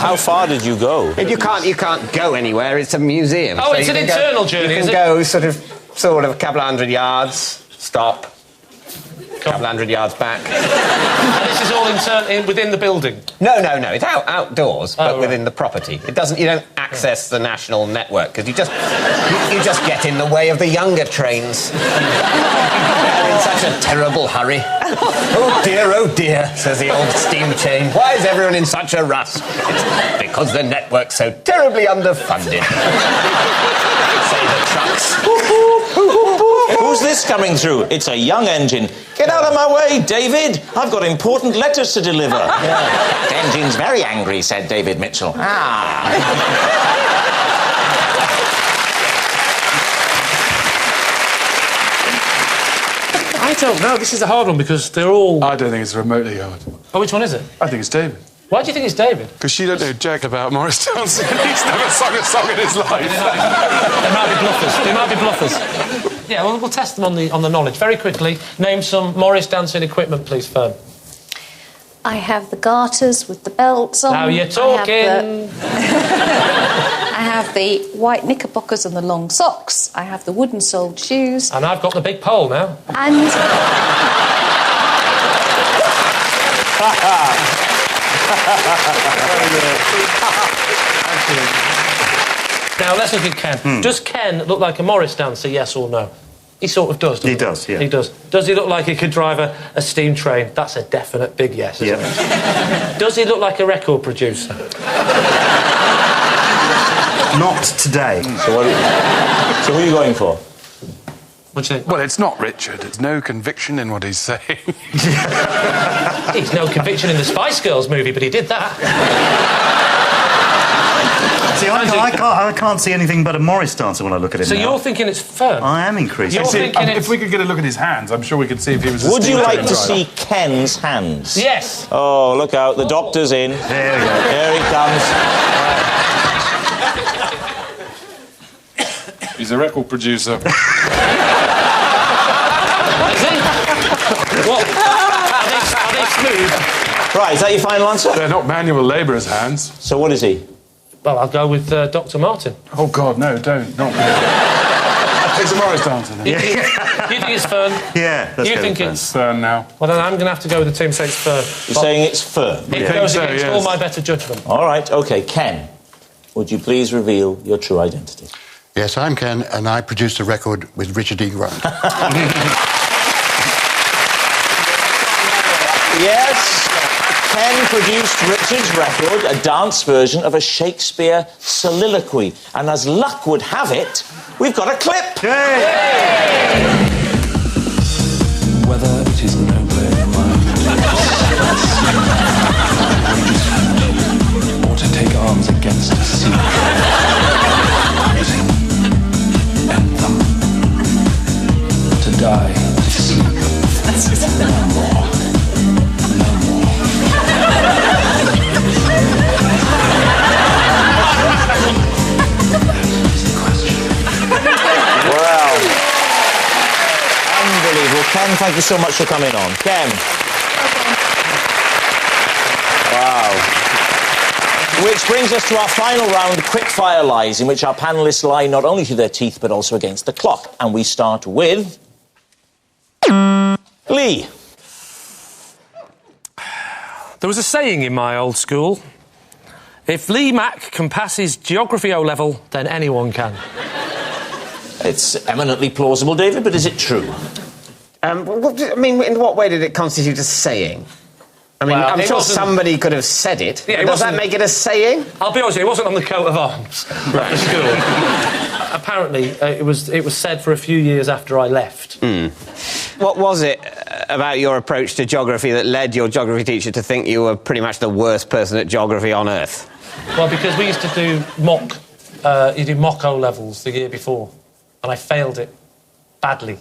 how far did you go? You can't go anywhere. It's a museum. Oh, so it's an internal journey, is it? You can go sort of a couple of hundred yards, stop, a couple of hundred yards back. And this is all within the building? No. It's outdoors, but within the property. It doesn't. You don't access the national network because you just get in the way of the younger trains. They're in such a terrible hurry. Oh dear, says the old steam chain. Why is everyone in such a rush? It's because the network's so terribly underfunded. Say the trucks. Who's this coming through? It's a young engine. Get out of my way, David. I've got important letters to deliver. That engine's very angry, said David Mitchell. I don't know. This is a hard one because they're all... I don't think it's remotely hard. Oh, which one is it? I think it's David. Why do you think it's David? Because you don't know jack about Morris Townsend. He's never sung a song in his life. They might be bluffers. Yeah, well, we'll test them on the knowledge. Very quickly, name some Morris dancing equipment, please, Fern. I have the garters with the belts on. Now you're talking. I have the white knickerbockers and the long socks. I have the wooden-soled shoes. And I've got the big pole now. And... Now, let's look at Ken. Does Ken look like a Morris dancer, yes or no? He sort of does, doesn't he? He does, yeah. He does. Does he look like he could drive a steam train? That's a definite big yes, isn't it? Does he look like a record producer? Not today. So what are you going for? What do you think? Well, it's not Richard. There's no conviction in what he's saying. He's no conviction in the Spice Girls movie, but he did that. See, I can't see anything but a Morris dancer when I look at him So now. you're thinking it's Fern? I am increasing. If we could get a look at his hands, I'm sure we could see if he was a Would you steam like train to driver. see Ken's hands? Yes. Oh, look out. The doctor's in. There we go. There he comes. He's a record producer. Is he? What? Are they smooth? Right, is that your final answer? They're not manual labourers' hands. So what is he? Well, I'll go with Dr. Martin. Oh, God, no, don't. Not me. It's a Morris dancer, then. You think it's Fern? Yeah, let's You go think with it's... Fern now. Well, then I'm going to have to go with the team saying it's Fern. You're saying it's Fern? It goes against all my better judgment. All right, OK. Ken, would you please reveal your true identity? Yes, I'm Ken, and I produced a record with Richard E. Grant. Yes, Ken produced Richard's record, a dance version of a Shakespeare soliloquy. And as luck would have it, we've got a clip. Yay! Whether it is nobler in mind or to take arms against a sea, end them, to die, to sleep, no more, no more. Well, unbelievable. Ken, thank you so much for coming on. Ken. Wow. Which brings us to our final round, quick-fire lies, in which our panellists lie not only to their teeth, but also against the clock. And we start with... Lee. There was a saying in my old school, if Lee Mack can pass his geography O-level, then anyone can. It's eminently plausible, David, but is it true? I mean, in what way did it constitute a saying? I mean, Well, I'm it sure wasn't- somebody could have said it. Yeah, it Does that wasn't- make it a saying? I'll be honest with you, it wasn't on the coat of arms at the school. Apparently, it was said for a few years after I left. What was it about your approach to geography that led your geography teacher to think you were pretty much the worst person at geography on earth? Well, because we used to do mock O-levels the year before, and I failed it badly.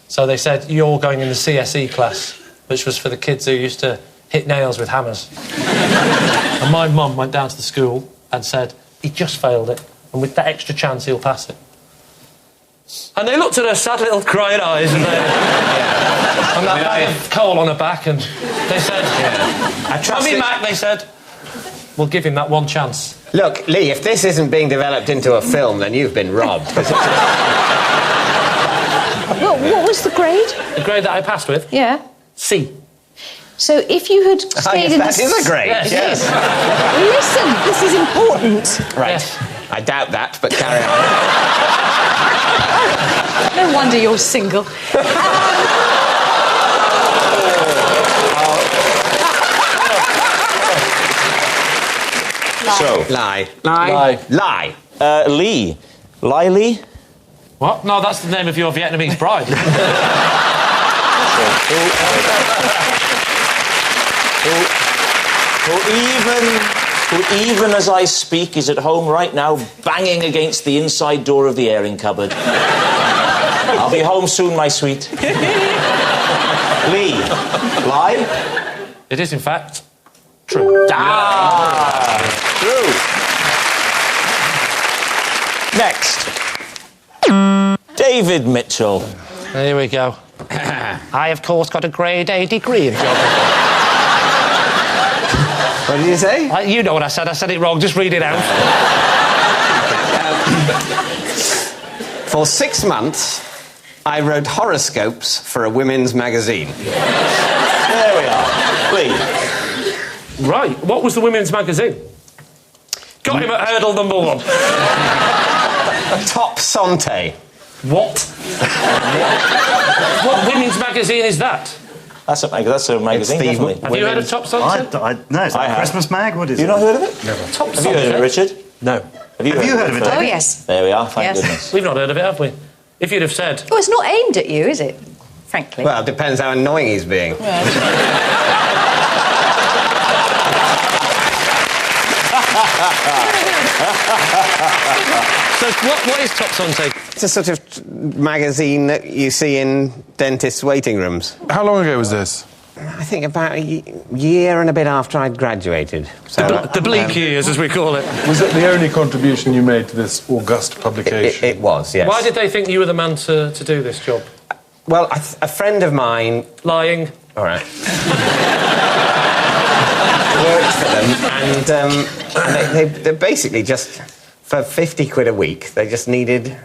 So they said, you're going in the CSE class, which was for the kids who used to hit nails with hammers. And my mum went down to the school and said, he just failed it, and with that extra chance, he'll pass it. And they looked at her sad little crying eyes and and that bag of coal on her back, and they said, Mummy Mac, they said, We'll give him that one chance. Look, Lee, if this isn't being developed into a film, then you've been robbed. What was the grade? The grade that I passed with? Yeah. C. So if you had stayed in that is a grade. Yes. Yes. Listen, this is important. Right. Yes. I doubt that, but carry on. No wonder you're single. So, Lie. Lee. Lee? What? No, that's the name of your Vietnamese bride. Who even as I speak is at home right now banging against the inside door of the airing cupboard. I'll be home soon, my sweet. Lee. Lie? It is, in fact, true. True. Next. David Mitchell. Here we go. I, of course, got a grade A degree in geography. What did you say? You know what I said. I said it wrong. Just read it out. For 6 months, I wrote horoscopes for a women's magazine. There we are. Lee. Right. What was the women's magazine? Got him at hurdle number 1. Top Santé. What? What women's magazine is that? That's a magazine, definitely. Have you heard of Top Sunset? No, it's like I have. Christmas mag. What is You it? not heard of it? Never. Top Have you heard of it, Richard? No. Have you heard of it? Oh, David? yes. There we are, thank Yes. goodness. We've not heard of it, have we? If you'd have said... Oh, it's not aimed at you, is it? Frankly. Well, it depends how annoying he's being. So what is Top Sunset? It's a sort of magazine that you see in dentists' waiting rooms. How long ago was this? I think about a year and a bit after I'd graduated. So, The bleak years, as we call it. Was it the only contribution you made to this august publication? It was, yes. Why did they think you were the man to do this job? Well, a friend of mine... Lying. All right. worked for them, and they basically just, for 50 quid a week, they just needed,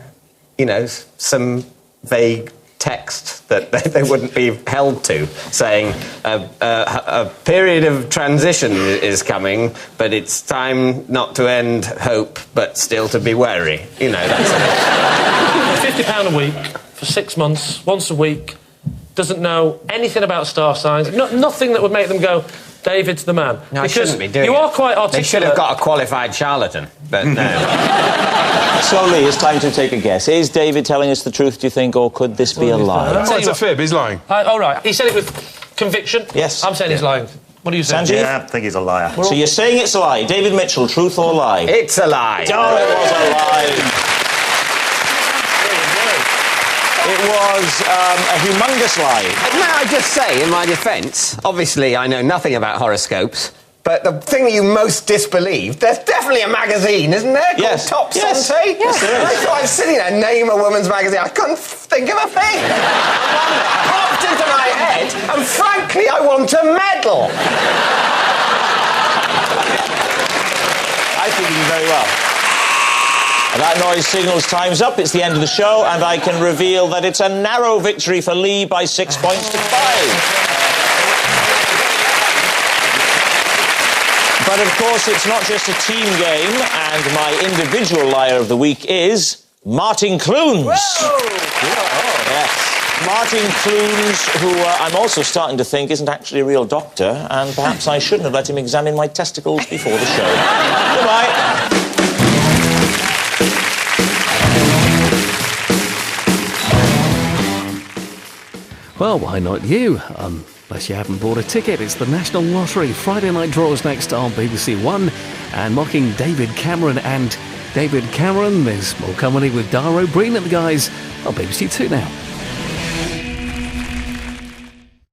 you know, some vague text that they wouldn't be held to, saying a period of transition is coming, but it's time not to end hope, but still to be wary. You know, that's £50 a week for 6 months, once a week, doesn't know anything about star signs, nothing that would make them go, David's the man. No, I because shouldn't be doing you it. are quite articulate. They should have got a qualified charlatan, but no. Slowly, it's time to take a guess. Is David telling us the truth, do you think, or could this be a lie? Oh, it's a fib, he's lying. All right, he said it with conviction. Yes. I'm saying he's lying. What do you say? Sanjeev? Yeah, I think he's a liar. So you're saying it's a lie. David Mitchell, truth or lie? It's a lie. Oh, it was a lie. It was a humongous lie. May I just say, in my defence, obviously I know nothing about horoscopes, but the thing that you most disbelieve, there's definitely a magazine, isn't there? Yes. Called Top Yes. Santé? Yes, there is. I thought I was sitting there, name a woman's magazine. I couldn't think of a thing. One popped into my head, and frankly, I want a medal. I think you did very well. And that noise signals time's up. It's the end of the show, and I can reveal that it's a narrow victory for Lee by 6 points to 5. But of course, it's not just a team game, and my individual liar of the week is Martin Clunes. Yes. Martin Clunes, who I'm also starting to think isn't actually a real doctor, and perhaps I shouldn't have let him examine my testicles before the show. Goodbye. Well, why not you? Unless you haven't bought a ticket, it's the National Lottery. Friday night draws next on BBC One, and mocking David Cameron and David Cameron. There's more comedy with Dara O'Brien and the guys on BBC Two now.